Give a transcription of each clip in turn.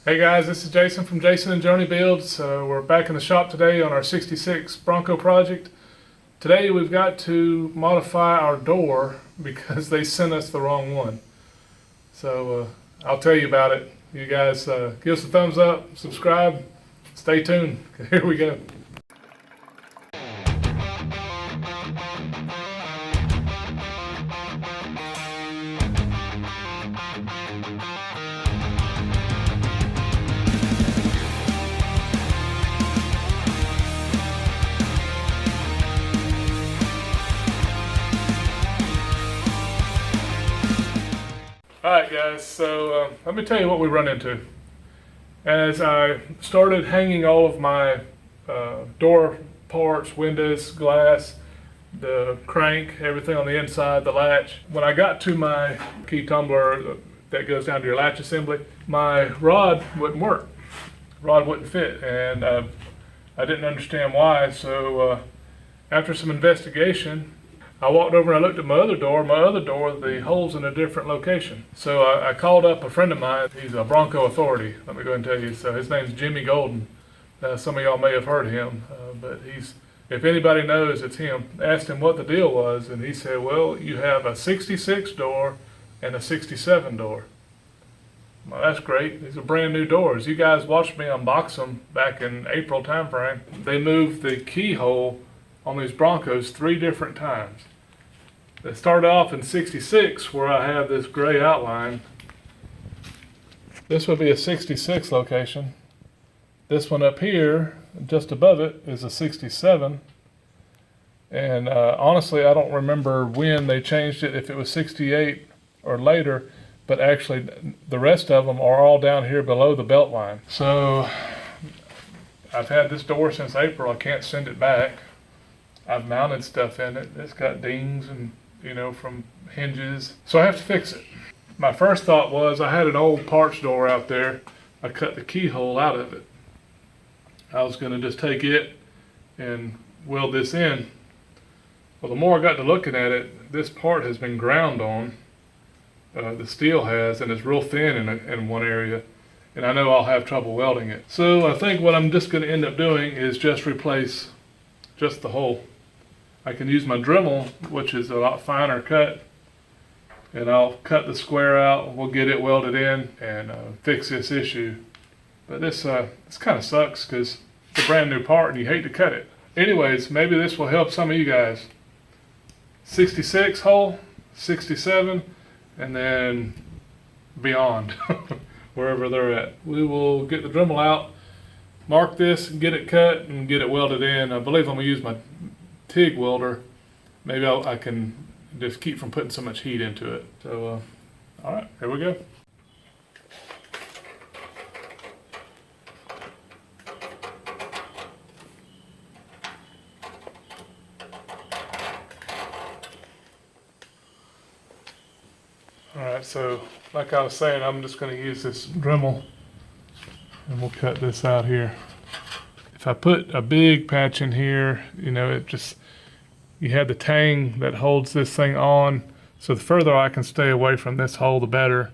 Hey guys, this is Jason from Jason and Journey Builds. We're back in the shop today on our 66 Bronco project. Today we've got to modify our door because they sent us the wrong one. So I'll tell you about it. You guys give us a thumbs up, subscribe, stay tuned. Here we go. Alright guys, so let me tell you what we run into. As I started hanging all of my door parts, windows, glass, the crank, everything on the inside, the latch, when I got to my key tumbler that goes down to your latch assembly, my rod wouldn't work. Rod wouldn't fit, and I didn't understand why, so after some investigation, I walked over and I looked at my other door. The hole's in a different location. So I called up a friend of mine. He's a Bronco authority, let me go ahead and tell you. So his name's Jimmy Golden. Some of y'all may have heard of him, but if anybody knows, it's him. I asked him what the deal was, and he said, well, you have a 66 door and a 67 door. Well, that's great. These are brand new doors. You guys watched me unbox them back in April timeframe. They moved the keyhole on these Broncos 3 different times. They started off in 66 where I have this gray outline. This would be a 66 location. This one up here, just above it, is a 67. And honestly, I don't remember when they changed it, if it was 68 or later, but actually the rest of them are all down here below the belt line. So I've had this door since April. I can't send it back. I've mounted stuff in it. It's got dings and, from hinges. So I have to fix it. My first thought was I had an old parts door out there. I cut the keyhole out of it. I was going to just take it and weld this in. Well, the more I got to looking at it, this part has been ground on. The steel has, and it's real thin in one area. And I know I'll have trouble welding it. So I think what I'm just going to end up doing is just replace just the hole. I can use my Dremel, which is a lot finer cut, and I'll cut the square out. We'll get it welded in and fix this issue. But this kind of sucks because it's a brand new part and you hate to cut it. Anyways, maybe this will help some of you guys. 66 hole, 67, and then beyond, wherever they're at. We will get the Dremel out, mark this, get it cut, and get it welded in. I believe I'm going to use my TIG welder. Maybe I can just keep from putting so much heat into it. So, all right, here we go. All right, so like I was saying, I'm just going to use this Dremel, and we'll cut this out here. If I put a big patch in here, you have the tang that holds this thing on. So the further I can stay away from this hole, the better.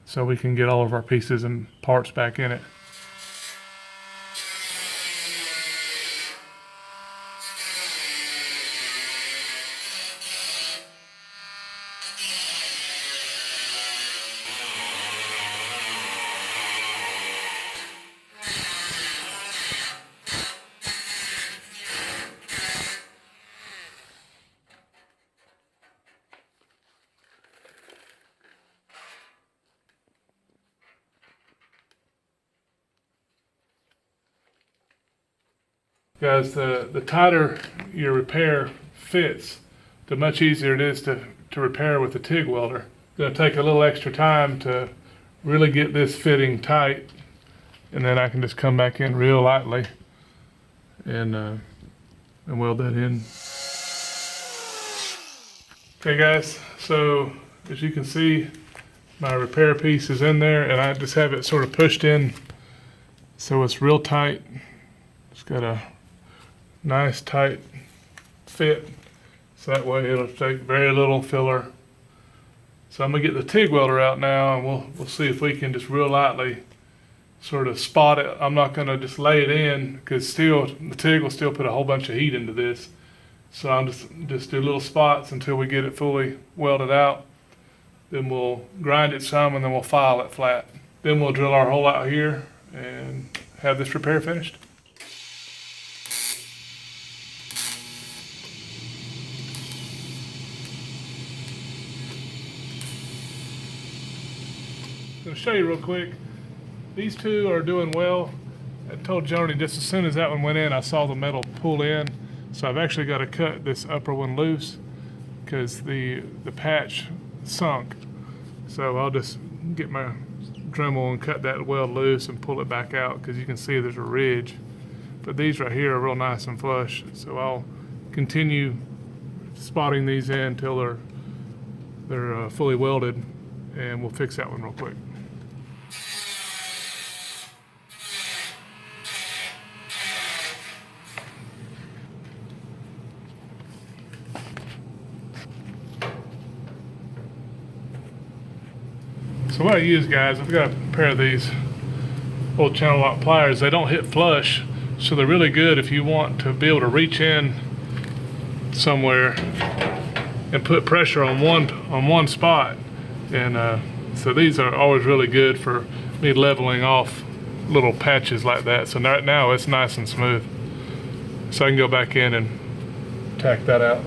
So we can get all of our pieces and parts back in it. Guys, the tighter your repair fits, the much easier it is to repair with the TIG welder. It's going to take a little extra time to really get this fitting tight, and then I can just come back in real lightly and weld that in. Okay guys, so as you can see, my repair piece is in there, and I just have it sort of pushed in so it's real tight. It's got a nice tight fit, so that way it'll take very little filler. So I'm gonna get the TIG welder out now, and we'll see if we can just real lightly sort of spot it. I'm not going to just lay it in because still the TIG will still put a whole bunch of heat into this. So I'll just do little spots until we get it fully welded out. Then we'll grind it some and then we'll file it flat. Then we'll drill our hole out here and have this repair finished. I'm going to show you real quick. These two are doing well. I told Joni just as soon as that one went in, I saw the metal pull in. So I've actually got to cut this upper one loose because the patch sunk. So I'll just get my Dremel and cut that weld loose and pull it back out because you can see there's a ridge. But these right here are real nice and flush. So I'll continue spotting these in until they're fully welded, and we'll fix that one real quick. So what I use, guys, I've got a pair of these old channel lock pliers. They don't hit flush, so they're really good if you want to be able to reach in somewhere and put pressure on one spot. And so these are always really good for me leveling off little patches like that. So right now it's nice and smooth. So I can go back in and tack that out.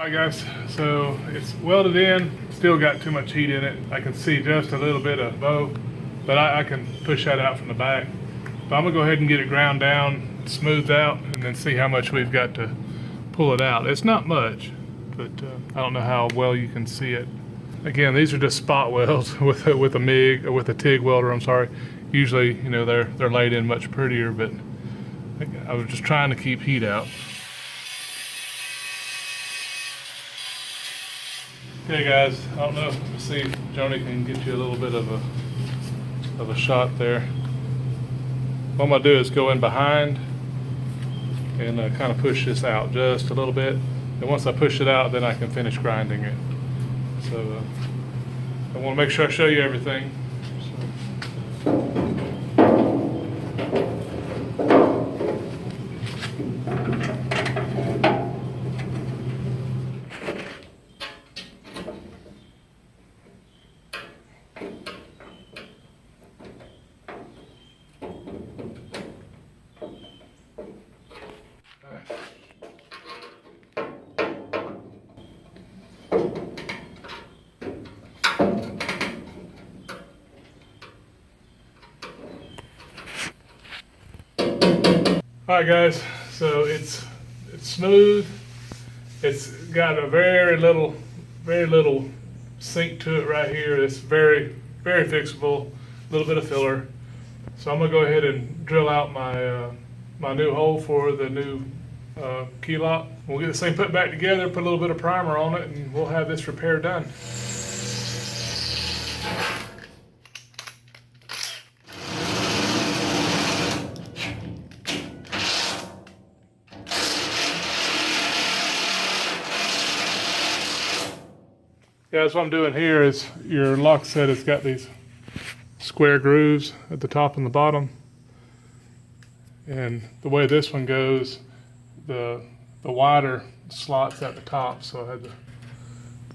Alright guys, so it's welded in, still got too much heat in it. I can see just a little bit of bow, but I can push that out from the back. But I'm gonna go ahead and get it ground down, smoothed out, and then see how much we've got to pull it out. It's not much, but I don't know how well you can see it. Again, these are just spot welds with a MIG or with a TIG welder. I'm sorry. Usually, you know, they're laid in much prettier, but I was just trying to keep heat out. Okay guys, I don't know, let's see if Joni can get you a little bit of a shot there. What I'm gonna do is go in behind and kind of push this out just a little bit. And once I push it out, then I can finish grinding it. So I wanna make sure I show you everything. Alright guys, so it's smooth. It's got a very little sink to it right here. It's very fixable, a little bit of filler. So I'm gonna go ahead and drill out my new hole for the new key lock. We'll get this thing put back together, put a little bit of primer on it, and we'll have this repair done. Guys, what I'm doing here is your lock set has got these square grooves at the top and the bottom. And the way this one goes, the wider slots at the top, so I had to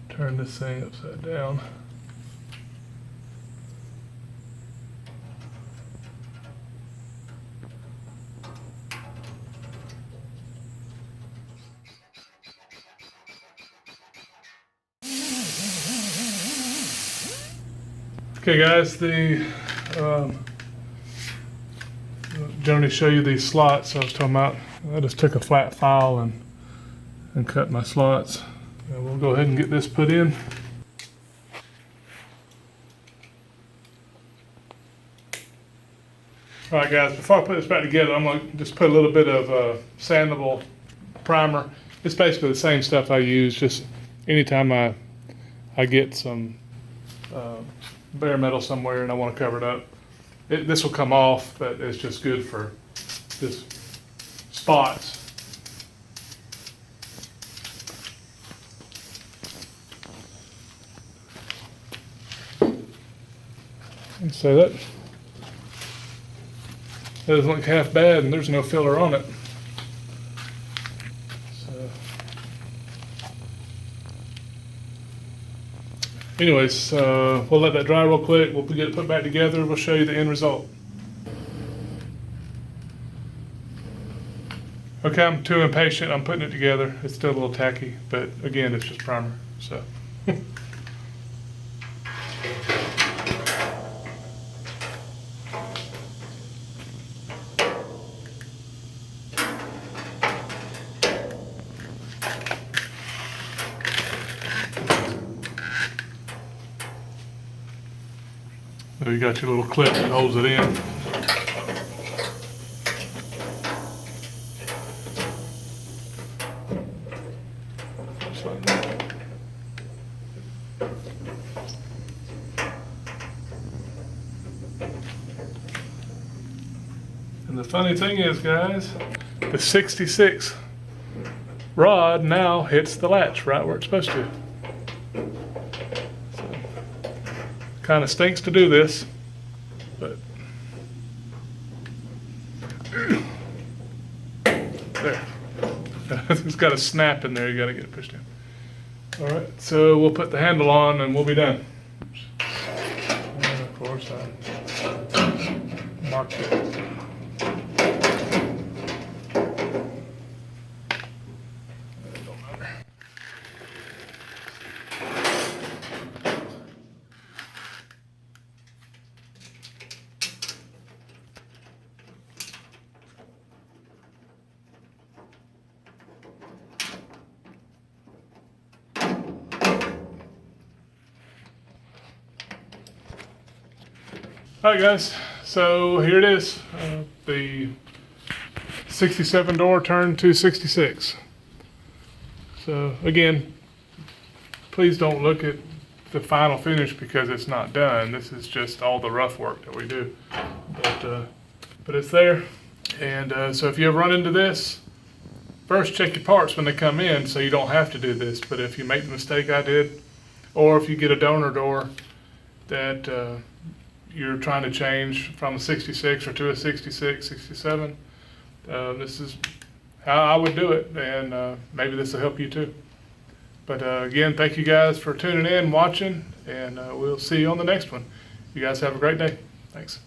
turn this thing upside down. Okay guys, Joni show you these slots I was talking about. I just took a flat file and cut my slots. And we'll go ahead and get this put in. Alright guys, before I put this back together, I'm going to just put a little bit of sandable primer. It's basically the same stuff I use, just anytime I get some bare metal somewhere and I want to cover it up. This will come off, but it's just good for just spots. So that doesn't look half bad, and there's no filler on it. So, anyways, we'll let that dry real quick. We'll get it put back together. We'll show you the end result. Okay, I'm too impatient. I'm putting it together. It's still a little tacky, but again, it's just primer. So. So you got your little clip that holds it in. Just like that. And the funny thing is, guys, the 66 rod now hits the latch right where it's supposed to. Kind of stinks to do this, but there. It's got a snap in there. You got to get it pushed in. All right, so we'll put the handle on and we'll be done. And of course, I marked it. Alright guys, so here it is, the 67 door turned to 66. So again, please don't look at the final finish because it's not done. This is just all the rough work that we do. But it's there, and so if you ever run into this, first check your parts when they come in so you don't have to do this. But if you make the mistake I did, or if you get a donor door that you're trying to change from a 66 or to a 66, 67, this is how I would do it, and maybe this will help you too. But again, thank you guys for tuning in, watching, and we'll see you on the next one. You guys have a great day. Thanks.